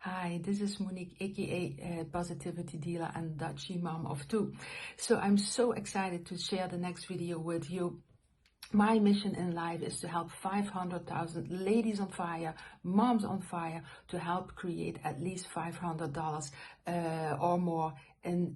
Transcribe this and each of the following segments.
Hi, this is Monique, aka Positivity Dealer and Dutchie Mom of Two. So I'm so excited to share the next video with you. My mission in life is to help 500,000 ladies on fire, moms on fire, to help create at least $500 or more in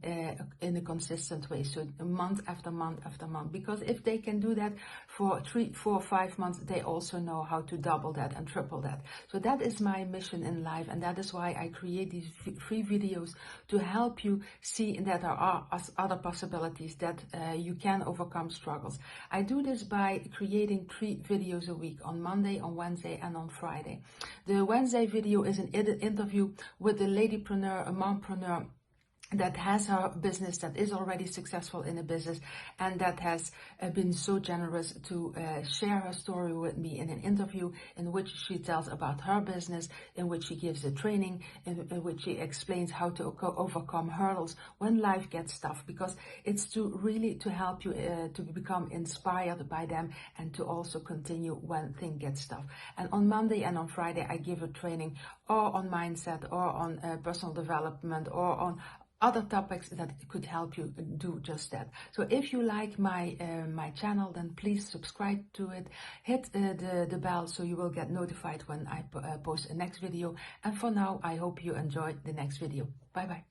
a consistent way. So month after month after month. Because if they can do that for 3, 4, 5 months, they also know how to double that and triple that. So that is my mission in life, and that is why I create these free videos to help you see that there are other possibilities, that you can overcome struggles. I do this by creating 3 videos a week, on Monday, on Wednesday, and on Friday. The Wednesday video is an interview with a ladypreneur, a mompreneur, that has her business, that is already successful in a business, and that has been so generous to share her story with me in an interview in which she tells about her business, in which she gives a training, in which she explains how to overcome hurdles when life gets tough, because it's to help you to become inspired by them and to also continue when things get tough. And on Monday and on Friday I give a training or on mindset or on personal development or on other topics that could help you do just that. So if you like my channel, then please subscribe to it, hit the bell so you will get notified when I post a next video. And for now, I hope you enjoy the next video. Bye bye.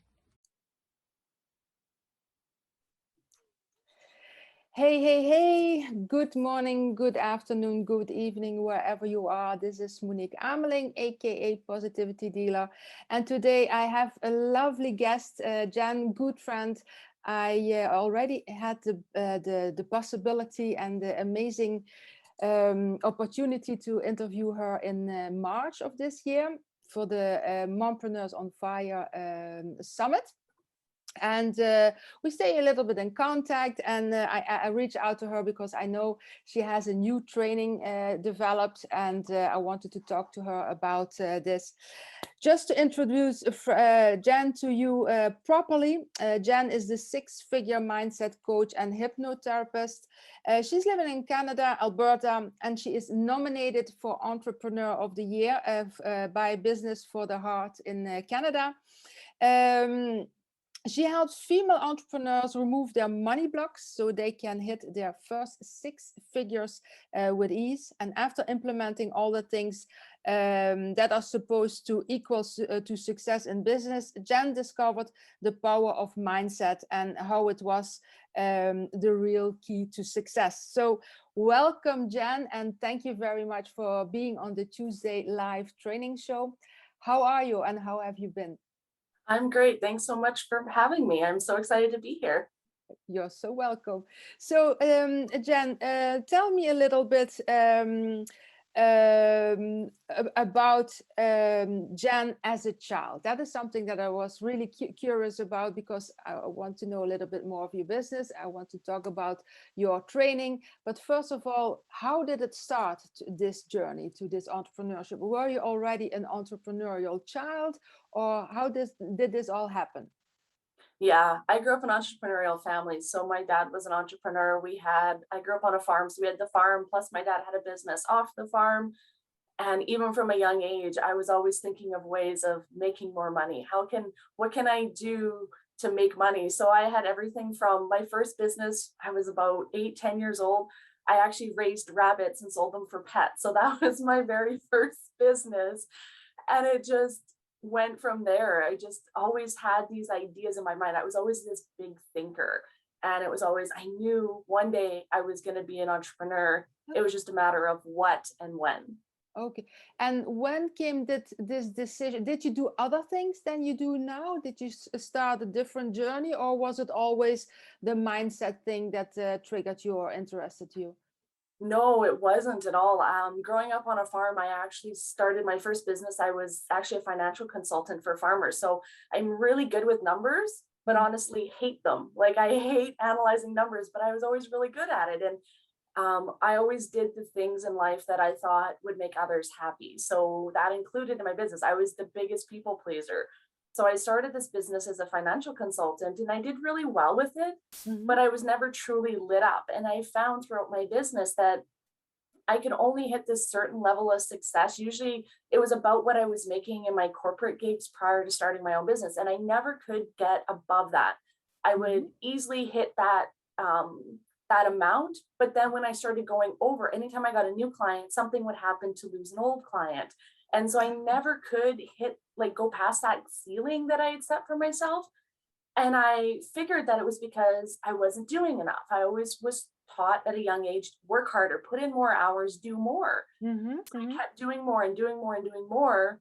Hey, good morning, good afternoon, good evening, wherever you are. This is Monique Ameling, aka Positivity Dealer, and today I have a lovely guest, Jan Gutfriend. I already had the possibility and the amazing opportunity to interview her in March of this year for the Mompreneurs on Fire Summit. And we stay a little bit in contact, and I reach out to her because I know she has a new training developed, and I wanted to talk to her about this. Just to introduce Jan to you properly, Jan is the 6-figure mindset coach and hypnotherapist. She's living in Canada, Alberta, and she is nominated for Entrepreneur of the Year by Business for the Heart in Canada. She helps female entrepreneurs remove their money blocks so they can hit their first 6 figures with ease. And after implementing all the things that are supposed to equal to success in business, Jan discovered the power of mindset and how it was the real key to success. So welcome, Jan, and thank you very much for being on the Tuesday live training show. How are you and how have you been? I'm great. Thanks so much for having me. I'm so excited to be here. You're so welcome. So, Jan, tell me a little bit about Jan as a child. That is something that I was really curious about, because I want to know a little bit more of your business. I want to talk about your training. But first of all, how did it start, this journey to this entrepreneurship? Were you already an entrepreneurial child, or how did this all happen? Yeah, I grew up in an entrepreneurial family. So my dad was an entrepreneur. I grew up on a farm. So we had the farm, plus my dad had a business off the farm. And even from a young age, I was always thinking of ways of making more money. What can I do to make money? So I had everything from my first business. I was about 8, 10 years old. I actually raised rabbits and sold them for pets. So that was my very first business. And it just went from there. I just always had these ideas in my mind. I was always this big thinker. And it was always, I knew one day I was going to be an entrepreneur. It was just a matter of what and when. Okay. And when came this decision? Did you do other things than you do now? Did you start a different journey, or was it always the mindset thing that triggered you or interested you? No, it wasn't at all. Growing up on a farm, I actually started my first business. I was actually a financial consultant for farmers. So I'm really good with numbers, but honestly hate them. Like, I hate analyzing numbers, but I was always really good at it. And I always did the things in life that I thought would make others happy. So that included in my business. I was the biggest people pleaser. So I started this business as a financial consultant, and I did really well with it, but I was never truly lit up. And I found throughout my business that I could only hit this certain level of success. Usually it was about what I was making in my corporate gigs prior to starting my own business. And I never could get above that. I would Mhm. easily hit that amount. But then when I started going over, anytime I got a new client, something would happen to lose an old client. And so I never could hit, like, go past that ceiling that I had set for myself. And I figured that it was because I wasn't doing enough. I always was taught at a young age, work harder, put in more hours, do more. Mhm. I Mhm. kept doing more and doing more and doing more.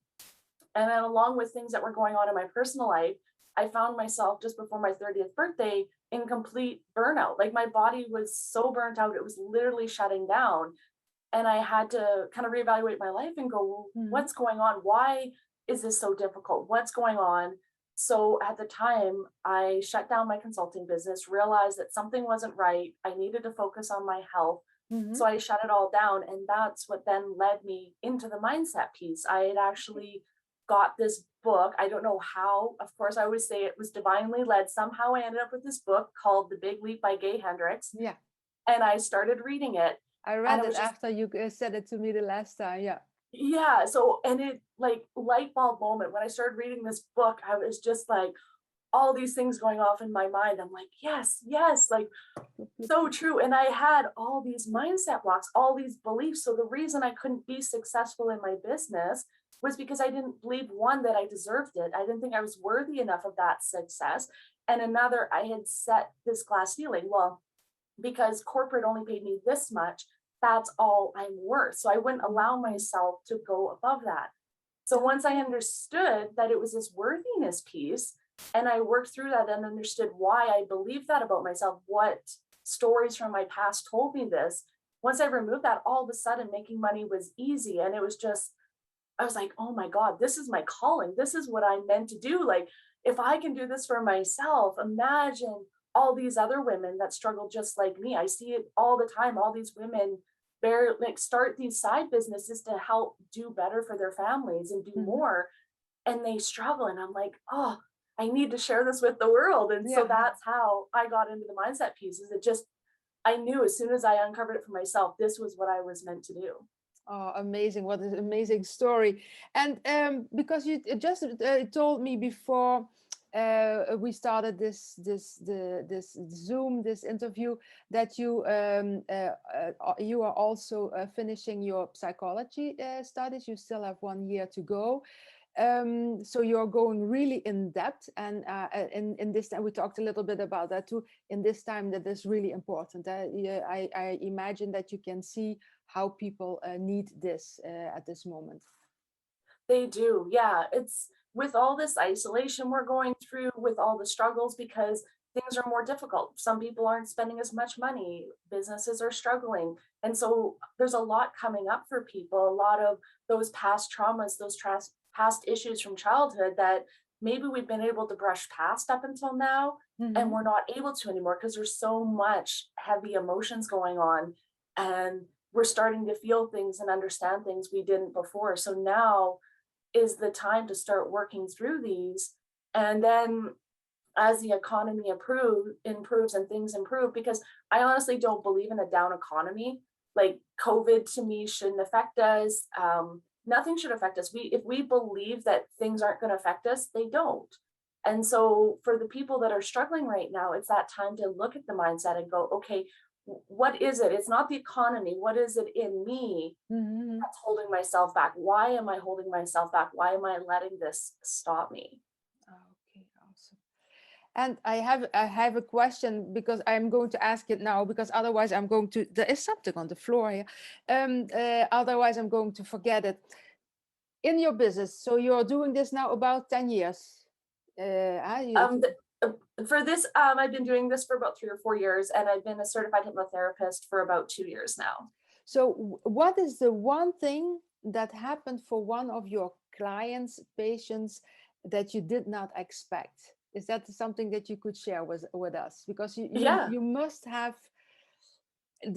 And then along with things that were going on in my personal life, I found myself just before my 30th birthday in complete burnout. Like my body was so burnt out, it was literally shutting down. And I had to kind of reevaluate my life and go, well, Mhm. what's going on? Why is this so difficult? What's going on? So at the time, I shut down my consulting business, realized that something wasn't right. I needed to focus on my health. Mhm. So I shut it all down. And that's what then led me into the mindset piece. I had actually got this book. I don't know how. Of course, I always say it was divinely led. Somehow I ended up with this book called The Big Leap by Gay Hendricks. Yeah. And I started reading it. I And read it it was just, after you said it to me the last time. Yeah. yeah. So, and it, like, light bulb moment. When I started reading this book, I was just like, all these things going off in my mind. I'm like, yes, yes, like, Plup, plup, so plup. true. And I had all these mindset blocks, all these beliefs. So the reason I couldn't be successful in my business was because I didn't believe, one, that I deserved it. I didn't think I was worthy enough of that success. And another, I had set this glass ceiling. Well, because corporate only paid me this much, that's all I'm worth. So I wouldn't Mhm. allow myself to go above that. So once I understood that it was this worthiness piece, and I worked through that and understood why I believed that about myself, what stories from my past told me this. Once I removed that, all of a sudden making money was easy. And it was just, I was like, oh my God, this is my calling. This is what I'm meant to do. Like, if I can do this for myself, imagine all these other women that struggle just like me. I see it all the time. All these women like start these side businesses to help do better for their families and do Mhm. more. And they struggle. And I'm like, oh, I need to share this with the world. And so Yeah. Yeah. that's how I got into the mindset piece. Is it just, I knew as soon as I uncovered it for myself, this was what I was meant to do. Oh, amazing! What an amazing story! And because you just told me before we started this Zoom, this interview, that you are also finishing your psychology studies. You still have 1 year to go. So you're going really in depth, and in this time we talked a little bit about that too. In this time, that is really important. Yeah, I imagine that you can see how people need this at this moment. They do. Yeah. It's with all this isolation we're going through, with all the struggles, because things are more difficult. Some people aren't spending as much money, businesses are struggling. And so there's a lot coming up for people, a lot of those past traumas, those past issues from childhood that maybe we've been able to brush past up until now. And Mm-hmm. we're not able to anymore because there's so much heavy emotions going on. And we're starting to feel things and understand things we didn't before. So now is the time to start working through these. And then as the economy improves and things improve, because I honestly don't believe in a down economy. Like COVID to me shouldn't affect us. Nothing should affect us. If we believe that things aren't going to affect us, they don't. And so for the people that are struggling right now, it's that time to look at the mindset and go, okay, what is it? It's not the economy. What is it in me Mm-hmm. that's holding myself back? Why am I holding myself back? Why am I letting this stop me? Okay, awesome. And I have a question, because I'm going to ask it now, because otherwise I'm going to, there is something on the floor here. Otherwise I'm going to forget it. In your business, so you're doing this now about 10 years. You Um, th- for this, I've been doing this for about 3 or 4 years, and I've been a certified hypnotherapist for about 2 years now. So what is the one thing that happened for one of your clients, patients, that you did not expect? Is that something that you could share with us? Because Yeah. you must have,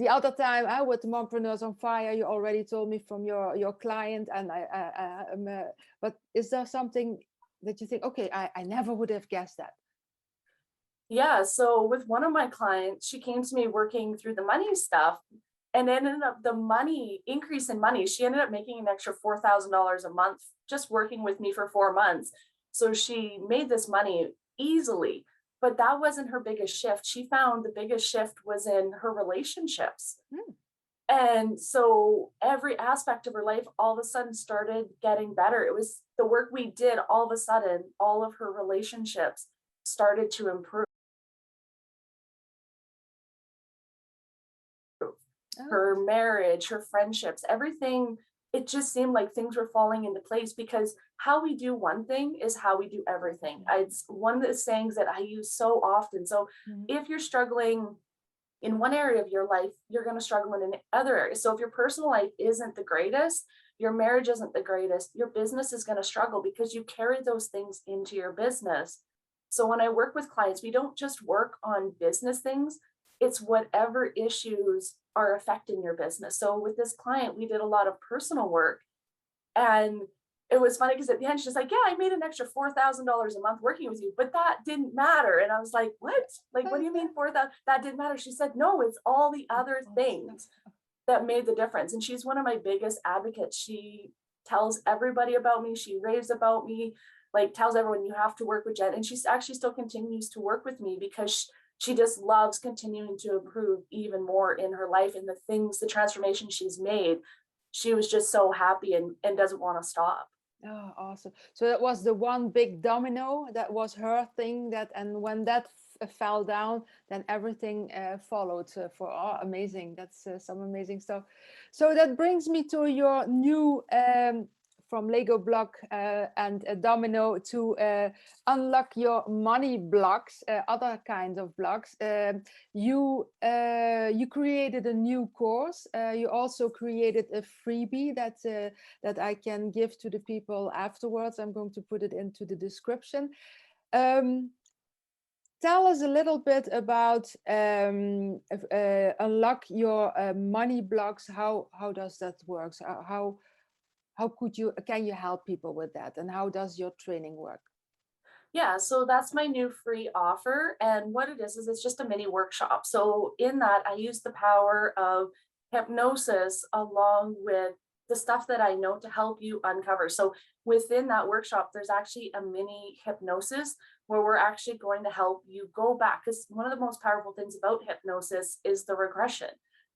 the other time I with Mompreneurs on Fire, you already told me from your client, and but is there something that you think, okay, I never would have guessed that? Yeah. So with one of my clients, she came to me working through the money stuff. And ended up the money increase in money. She ended up making an extra $4,000 a month just working with me for 4 months. So she made this money easily, but that wasn't her biggest shift. She found the biggest shift was in her relationships. Mm. And so every aspect of her life all of a sudden started getting better. It was the work we did, all of a sudden, all of her relationships started to improve. Her Oh. marriage, her friendships, everything, it just seemed like things were falling into place because how we do one thing is how we do everything. It's one of the sayings that I use so often. So Mhm. if you're struggling in one area of your life, you're going to struggle in other areas. So if your personal life isn't the greatest, your marriage isn't the greatest, your business is going to struggle because you carry those things into your business. So when I work with clients, we don't just work on business things, it's whatever issues are affecting your business. So with this client, we did a lot of personal work, and it was funny because at the end, she's like, yeah, I made an extra $4,000 a month working with you, but that didn't matter. And I was like, what? Like, what do you mean 4,000? That didn't matter. She said, no, it's all the other things that made the difference. And she's one of my biggest advocates. She tells everybody about me. She raves about me, like tells everyone you have to work with Jen. And she's actually still continues to work with me because she just loves continuing to improve even more in her life and the things, the transformation she's made. She was just so happy and doesn't want to stop. Oh, awesome. So that was the one big domino, that was her thing, that, and when that fell down, then everything followed for, oh, amazing. That's some amazing stuff. So that brings me to your new, from Lego block and a domino to unlock your money blocks, other kinds of blocks. You created a new course. You also created a freebie that I can give to the people afterwards. I'm going to put it into the description. Tell us a little bit about unlock your money blocks. How does that work? So how can you help people with that, and how does your training work? Yeah, so that's my new free offer. And what it is it's just a mini workshop. So in that, I use the power of hypnosis along with the stuff that I know to help you uncover. So within that workshop, there's actually a mini hypnosis where we're actually going to help you go back. Because one of the most powerful things about hypnosis is the regression,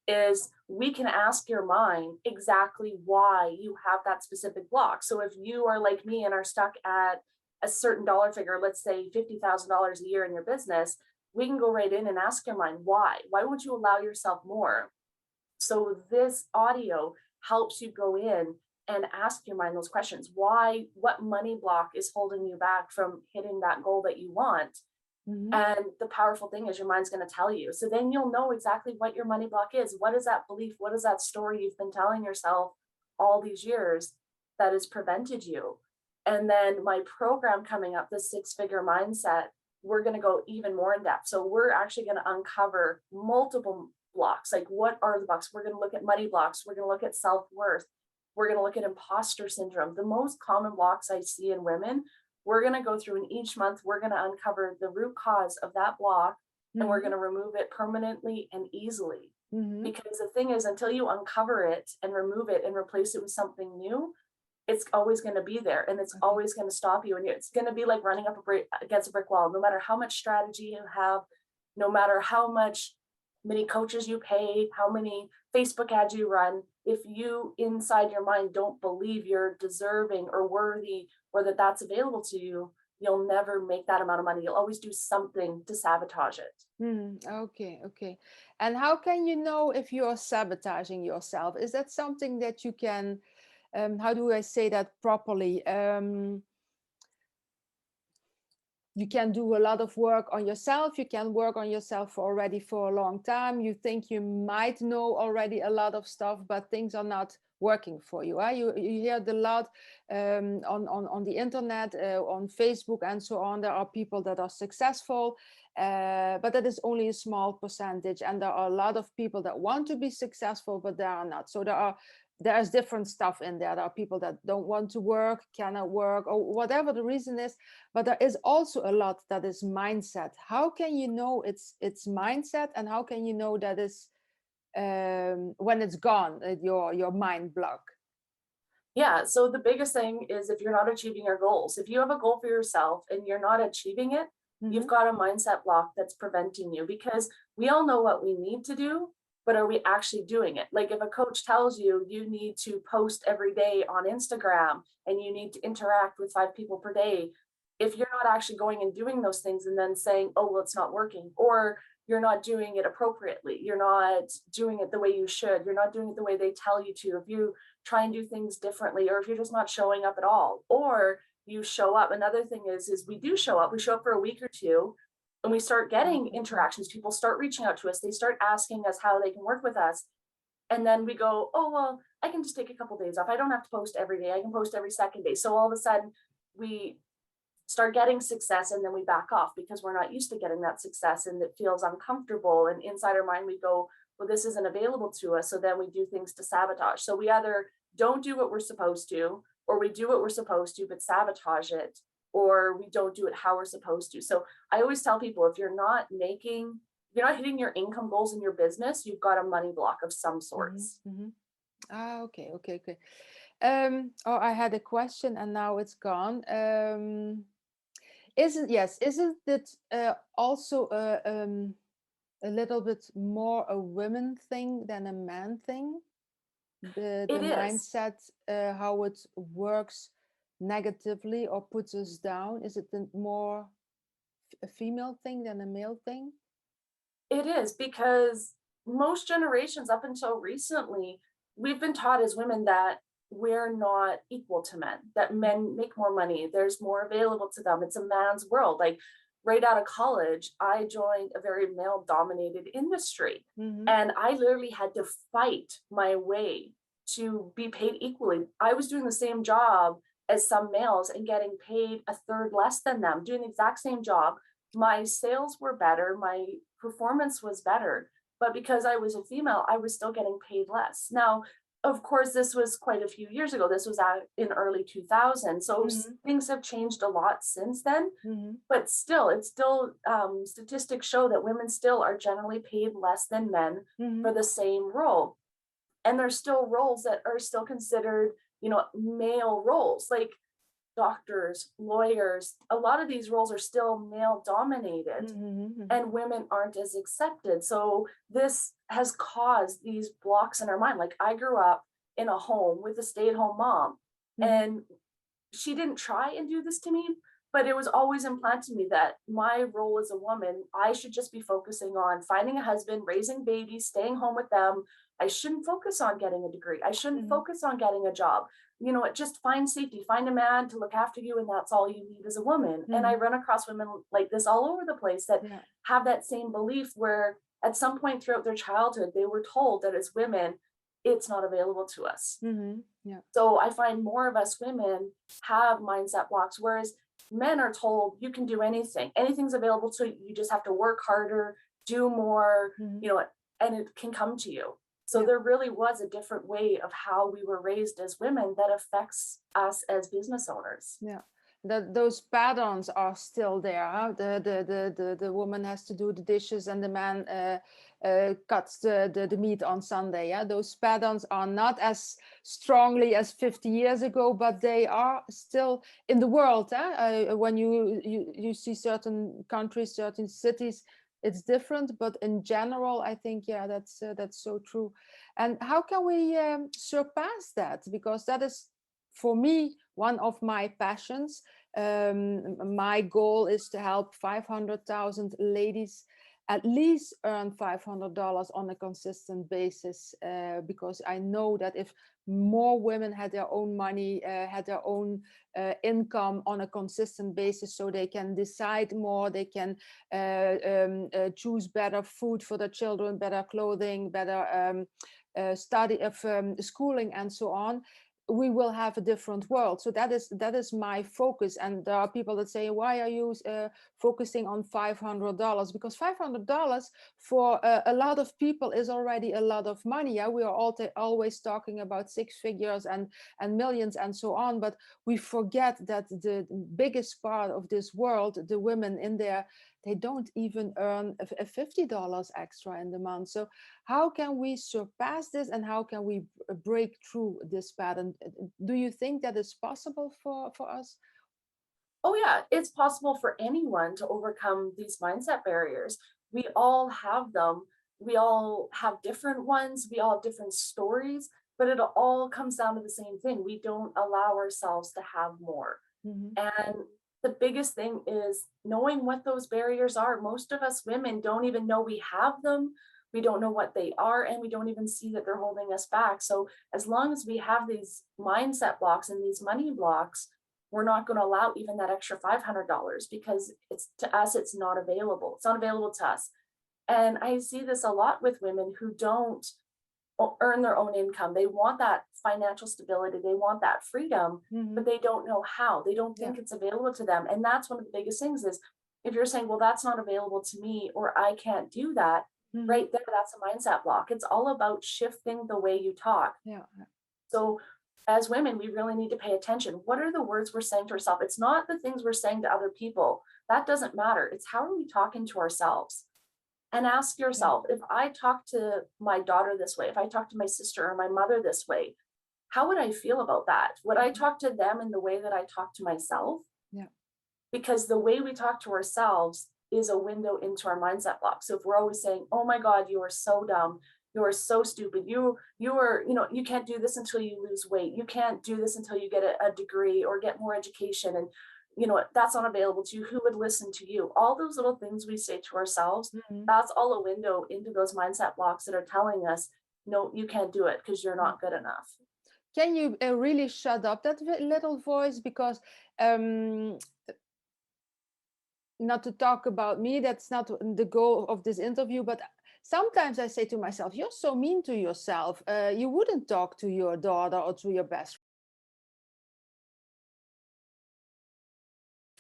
is we can ask your mind exactly why you have that specific block. So if you are like me and are stuck at a certain dollar figure, let's say $50,000 a year in your business, we can go right in and ask your mind, why? Why won't you allow yourself more? So this audio helps you go in and ask your mind those questions. Why, what money block is holding you back from hitting that goal that you want? Mm-hmm. And the powerful thing is your mind's going to tell you. So then you'll know exactly what your money block is. What is that belief? What is that story you've been telling yourself all these years that has prevented you? And then my program coming up, the 6-figure mindset, we're going to go even more in depth. So we're actually going to uncover multiple blocks. Like, what are the blocks? We're going to look at money blocks. We're going to look at self-worth. We're going to look at imposter syndrome. The most common blocks I see in women, we're going to go through, and each month we're going to uncover the root cause of that block, and we're going to remove it permanently and easily. Because the thing is, until you uncover it and remove it and replace it with something new, it's always going to be there, and it's always going to stop you. And it's going to be like running up against a brick wall. No matter how much strategy you have, no matter how many coaches you pay, how many Facebook ads you run, if you inside your mind don't believe you're deserving or worthy, or that that's available to you, you'll never make that amount of money. You'll always do something to sabotage it. Okay. And how can you know if you're sabotaging yourself? Is that something that you can, how do I say that properly? You can do a lot of work on yourself. You can work on yourself already for a long time. You think you might know already a lot of stuff, but things are not working for you. You hear it a lot on the internet, on Facebook and so on. There are people that are successful, but that is only a small percentage. And there are a lot of people that want to be successful, but they are not. So there's different stuff in there. There are people that don't want to work, cannot work, or whatever the reason is. But there is also a lot that is mindset. How can you know it's mindset, and how can you know that is when it's gone, your mind block? Yeah, so the biggest thing is if you're not achieving your goals, if you have a goal for yourself and you're not achieving it, you've got a mindset block that's preventing you, because we all know what we need to do, but are we actually doing it? Like if a coach tells you you need to post every day on Instagram and you need to interact with 5 people per day, if you're not actually going and doing those things and then saying, oh, well, it's not working, or you're not doing it appropriately, you're not doing it the way you should, you're not doing it the way they tell you to, if you try and do things differently, or if you're just not showing up at all, or you show up. Another thing is we do show up, we show up for a week or two and we start getting interactions, people start reaching out to us, they start asking us how they can work with us, and then we go, oh, well, I can just take a couple days off, I don't have to post every day, I can post every second day. So all of a sudden we start getting success and then we back off because we're not used to getting that success and it feels uncomfortable, and inside our mind we go, well, this isn't available to us, so then we do things to sabotage. So we either don't do what we're supposed to, or we do what we're supposed to but sabotage it, or we don't do it how we're supposed to. So I always tell people, if you're not hitting your income goals in your business, you've got a money block of some sorts. Okay. Oh, I had a question and now it's gone. Isn't it also a little bit more a women thing than a man thing? The It is. mindset, how it works negatively or puts us down. Is it more a female thing than a male thing? It is, because most generations up until recently, we've been taught as women that we're not equal to men, that men make more money, there's more available to them, it's a man's world. Like right out of college, I joined a very male dominated industry, and I literally had to fight my way to be paid equally. I was doing the same job as some males and getting paid a third less than them, doing the exact same job. My sales were better, my performance was better, but because I was a female, I was still getting paid less. Now, of course, this was quite a few years ago. This was in early 2000. So things have changed a lot since then, but still, statistics show that women still are generally paid less than men for the same role. And there's still roles that are still considered, male roles, like doctors, lawyers. A lot of these roles are still male dominated, and women aren't as accepted. So this has caused these blocks in our mind. Like I grew up in a home with a stay-at-home mom, and she didn't try and do this to me, but it was always implanted to me that my role as a woman, I should just be focusing on finding a husband, raising babies, staying home with them. I shouldn't focus on getting a degree. I shouldn't focus on getting a job. Just find safety, find a man to look after you, and that's all you need as a woman. And I run across women like this all over the place that have that same belief, where at some point throughout their childhood, they were told that as women, it's not available to us. So I find more of us women have mindset blocks, whereas men are told you can do anything. Anything's available to you. You just have to work harder, do more, and it can come to you. So there really was a different way of how we were raised as women that affects us as business owners. Those patterns are still there. Huh? The woman has to do the dishes and the man cuts the meat on Sunday. Yeah, those patterns are not as strongly as 50 years ago, but they are still in the world. When you see certain countries, certain cities, it's different, but in general, I think, that's so true. And how can we surpass that? Because that is, for me, one of my passions. My goal is to help 500,000 ladies at least earn $500 on a consistent basis, because I know that if more women had their own money, had their own income on a consistent basis, so they can decide more, they can choose better food for their children, better clothing, better study of schooling and so on, we will have a different world. So that is my focus. And there are people that say, why are you focusing on $500? Because $500 for a lot of people is already a lot of money. Yeah, we are always talking about six figures and millions and so on, but we forget that the biggest part of this world, the women in there, they don't even earn $50 extra in the month. So how can we surpass this, and how can we break through this pattern? Do you think that is possible for us? Oh yeah, it's possible for anyone to overcome these mindset barriers. We all have them. We all have different ones. We all have different stories, but it all comes down to the same thing. We don't allow ourselves to have more. Mm-hmm. And the biggest thing is knowing what those barriers are. Most of us women don't even know we have them. We don't know what they are, and we don't even see that they're holding us back. So as long as we have these mindset blocks and these money blocks, we're not going to allow even that extra $500, because it's, to us, it's not available. It's not available to us. And I see this a lot with women who don't earn their own income. They want that financial stability. They want that freedom, Mm-hmm. but they don't know how. They don't think Yeah. it's available to them. And that's one of the biggest things is, if you're saying, well, that's not available to me, or I can't do that, Mm-hmm. right there, that's a mindset block. It's all about shifting the way you talk. Yeah. So as women, we really need to pay attention. What are the words we're saying to ourselves? It's not the things we're saying to other people. That doesn't matter. It's how are we talking to ourselves? And ask yourself, if I talk to my daughter this way, if I talk to my sister or my mother this way, how would I feel about that? Would I talk to them in the way that I talk to myself? Yeah. Because the way we talk to ourselves is a window into our mindset block. So if we're always saying, oh my God, you are so dumb, you are so stupid, you are, you can't do this until you lose weight, you can't do this until you get a degree or get more education, and that's not available to you, who would listen to you? All those little things we say to ourselves, Mm-hmm. that's all a window into those mindset blocks that are telling us, no, you can't do it because you're not good enough. Can you really shut up that little voice? Because not to talk about me, that's not the goal of this interview, but sometimes I say to myself, you're so mean to yourself. You wouldn't talk to your daughter or to your best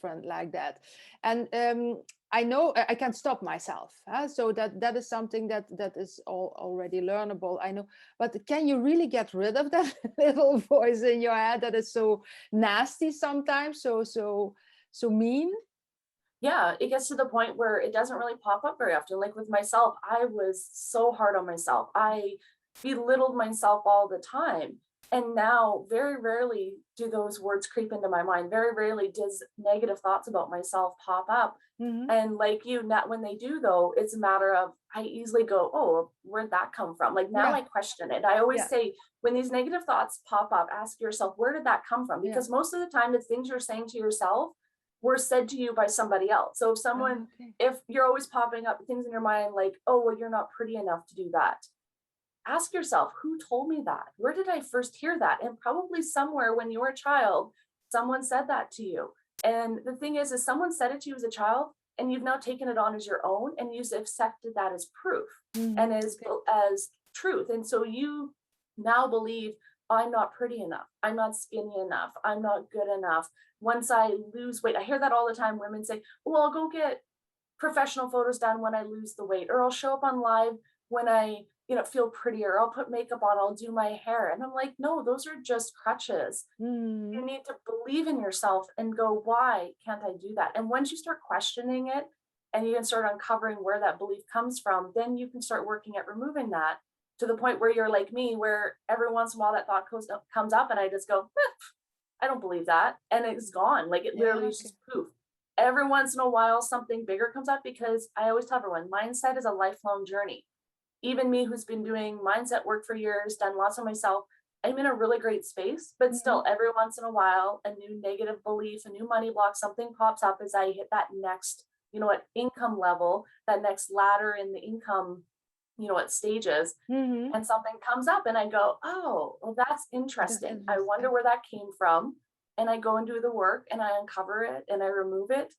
friend like that. And I know I can stop myself. So that is something that is already learnable, I know. But can you really get rid of that little voice in your head that is so nasty sometimes, so mean? Yeah, it gets to the point where it doesn't really pop up very often. Like with myself, I was so hard on myself. I belittled myself all the time. And now very rarely do those words creep into my mind. Very rarely does negative thoughts about myself pop up. Mm-hmm. And like you, not when they do though, it's a matter of, I easily go, oh, where'd that come from? Like now I question it. I always say, when these negative thoughts pop up, ask yourself, where did that come from? Because most of the time the things you're saying to yourself were said to you by somebody else. So if someone, if you're always popping up things in your mind like, oh, well, you're not pretty enough to do that, ask yourself, who told me that? Where did I first hear that? And probably somewhere when you were a child, someone said that to you. And the thing is someone said it to you as a child, and you've now taken it on as your own, and you've accepted that as proof and as truth. And so you now believe, I'm not pretty enough, I'm not skinny enough, I'm not good enough. Once I lose weight, I hear that all the time. Women say, well, I'll go get professional photos done when I lose the weight, or I'll show up on live when I feel prettier, I'll put makeup on, I'll do my hair. And I'm like, no, those are just crutches. You need to believe in yourself and go, why can't I do that? And once you start questioning it and you can start uncovering where that belief comes from, then you can start working at removing that, to the point where you're like me, where every once in a while that thought comes up and I just go, I don't believe that. And it's gone. Like it literally is just poof. Every once in a while, something bigger comes up, because I always tell everyone, mindset is a lifelong journey. Even me, who's been doing mindset work for years, done lots of myself, I'm in a really great space, but still every once in a while, a new negative belief, a new money block, something pops up as I hit that next, income level, that next ladder in the income, at stages, and something comes up and I go, oh, well, that's interesting. I wonder where that came from. And I go and do the work and I uncover it and I remove it.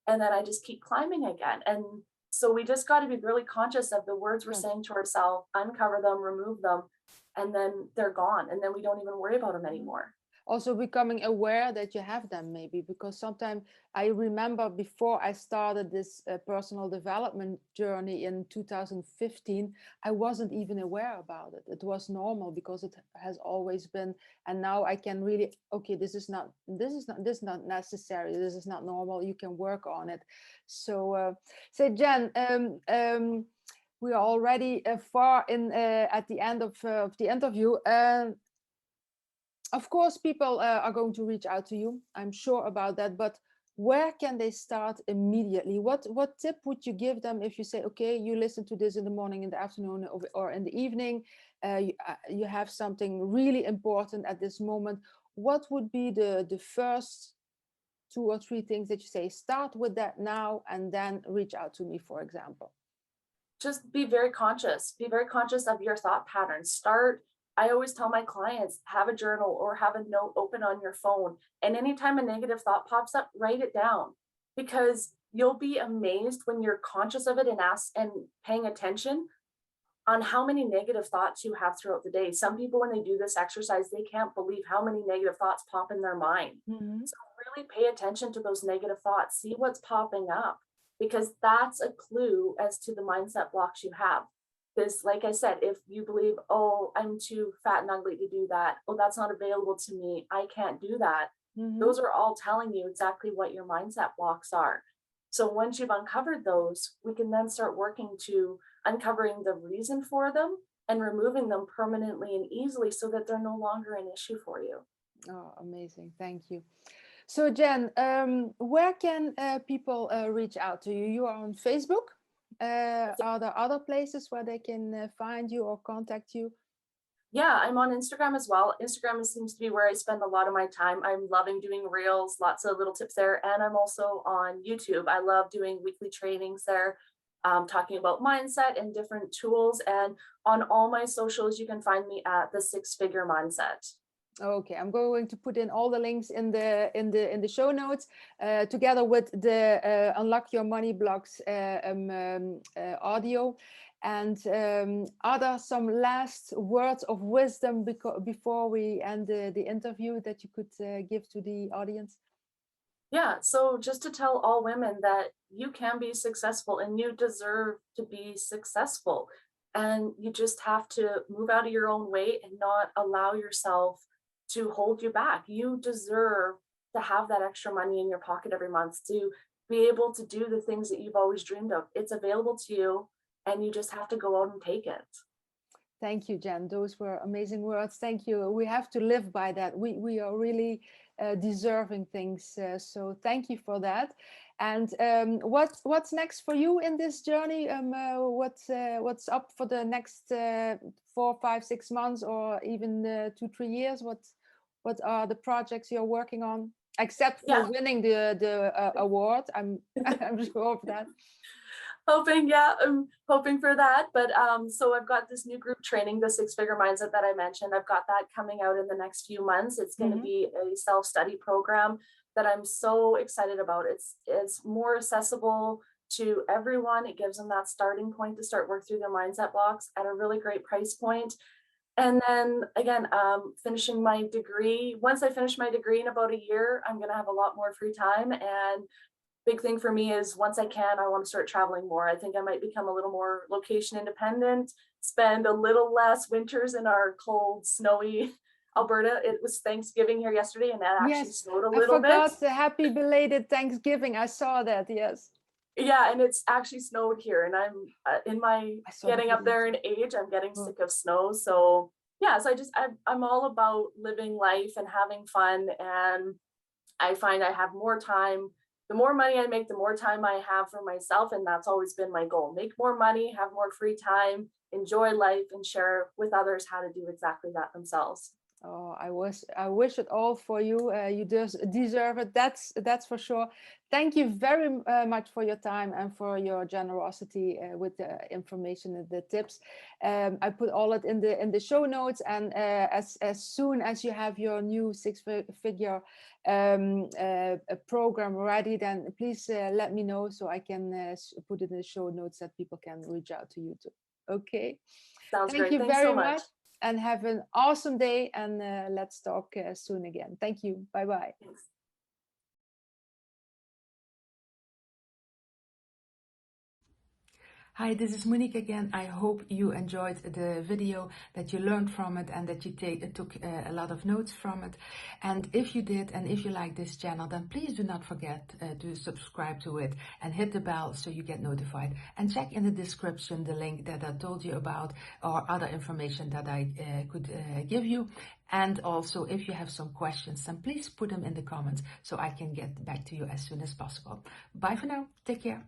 And then I just keep climbing again. And so we just got to be really conscious of the words we're saying to ourselves, uncover them, remove them, and then they're gone, and then we don't even worry about them anymore. Also becoming aware that you have them, maybe, because sometimes I remember before I started this personal development journey in 2015, I wasn't even aware about it. It was normal because it has always been, and now I can really, okay, this is not necessary, this is not normal, you can work on it. So Jen, we are already far in at the end of the interview. Of course, people are going to reach out to you. I'm sure about that. But where can they start immediately? What tip would you give them if you say, okay, you listen to this in the morning, in the afternoon, or in the evening, you have something really important at this moment. What would be the first 2 or 3 things that you say, start with that now and then reach out to me, for example? Just be very conscious. Be very conscious of your thought patterns. I always tell my clients, have a journal or have a note open on your phone. And anytime a negative thought pops up, write it down, because you'll be amazed when you're conscious of it and paying attention on how many negative thoughts you have throughout the day. Some people, when they do this exercise, they can't believe how many negative thoughts pop in their mind. Mm-hmm. So really pay attention to those negative thoughts, see what's popping up, because that's a clue as to the mindset blocks you have. Because like I said, if you believe, oh, I'm too fat and ugly to do that, oh, that's not available to me, I can't do that. Mm-hmm. Those are all telling you exactly what your mindset blocks are. So once you've uncovered those, we can then start working to uncovering the reason for them and removing them permanently and easily so that they're no longer an issue for you. Oh, amazing. Thank you. So Jen, where can people reach out to you? You are on Facebook. Are there other places where they can find you or contact you? Yeah, I'm on Instagram as well. Instagram seems to be where I spend a lot of my time. I'm loving doing reels, lots of little tips there. And I'm also on YouTube. I love doing weekly trainings there, talking about mindset and different tools. And on all my socials, you can find me at the 6-Figure Mindset. Okay, I'm going to put in all the links in the show notes, together with the Unlock Your Money Blocks audio. And are there some last words of wisdom before we end the interview that you could give to the audience? Yeah, so just to tell all women that you can be successful and you deserve to be successful. And you just have to move out of your own way and not allow yourself to hold you back. You deserve to have that extra money in your pocket every month, to be able to do the things that you've always dreamed of. It's available to you, and you just have to go out and take it. Thank you, Jen. Those were amazing words. Thank you. We have to live by that. We are really deserving things. So thank you for that. And what's next for you in this journey? What's up for the next 4, 5, 6 months, or even 2, 3 years? What are the projects you're working on? Except for winning the award, I'm sure of that. I'm hoping for that. But so I've got this new group training, the 6-Figure Mindset that I mentioned. I've got that coming out in the next few months. It's going to be a self-study program that I'm so excited about. It's more accessible to everyone. It gives them that starting point to start work through their mindset blocks at a really great price point. And then again, finishing my degree. Once I finish my degree in about a year, I'm going to have a lot more free time. And big thing for me is once I can, I want to start traveling more. I think I might become a little more location independent, spend a little less winters in our cold, snowy Alberta. It was Thanksgiving here yesterday, and it actually snowed a little bit. I forgot. Happy belated Thanksgiving. I saw that, yes. Yeah, and it's actually snowed here, and I'm in my getting up there in age, I'm getting sick of snow. So yeah, so I'm all about living life and having fun, and I find I have more time. The more money I make, the more time I have for myself, and that's always been my goal. Make more money, have more free time, enjoy life, and share with others how to do exactly that themselves. Oh, I wish it all for you. You deserve it. That's for sure. Thank you very much for your time and for your generosity with the information and the tips. I put all it in the show notes, and as soon as you have your new 6-Figure program ready, then please let me know so I can put it in the show notes that people can reach out to you too. Okay. Sounds Thank great. you Thanks very so much. much. and have an awesome day. And let's talk soon again. Thank you. Bye-bye. Thanks. Hi, this is Monique again. I hope you enjoyed the video, that you learned from it, and that you took a lot of notes from it. And if you did, and if you like this channel, then please do not forget to subscribe to it and hit the bell so you get notified. And check in the description the link that I told you about, or other information that I could give you. And also, if you have some questions, then please put them in the comments so I can get back to you as soon as possible. Bye for now. Take care.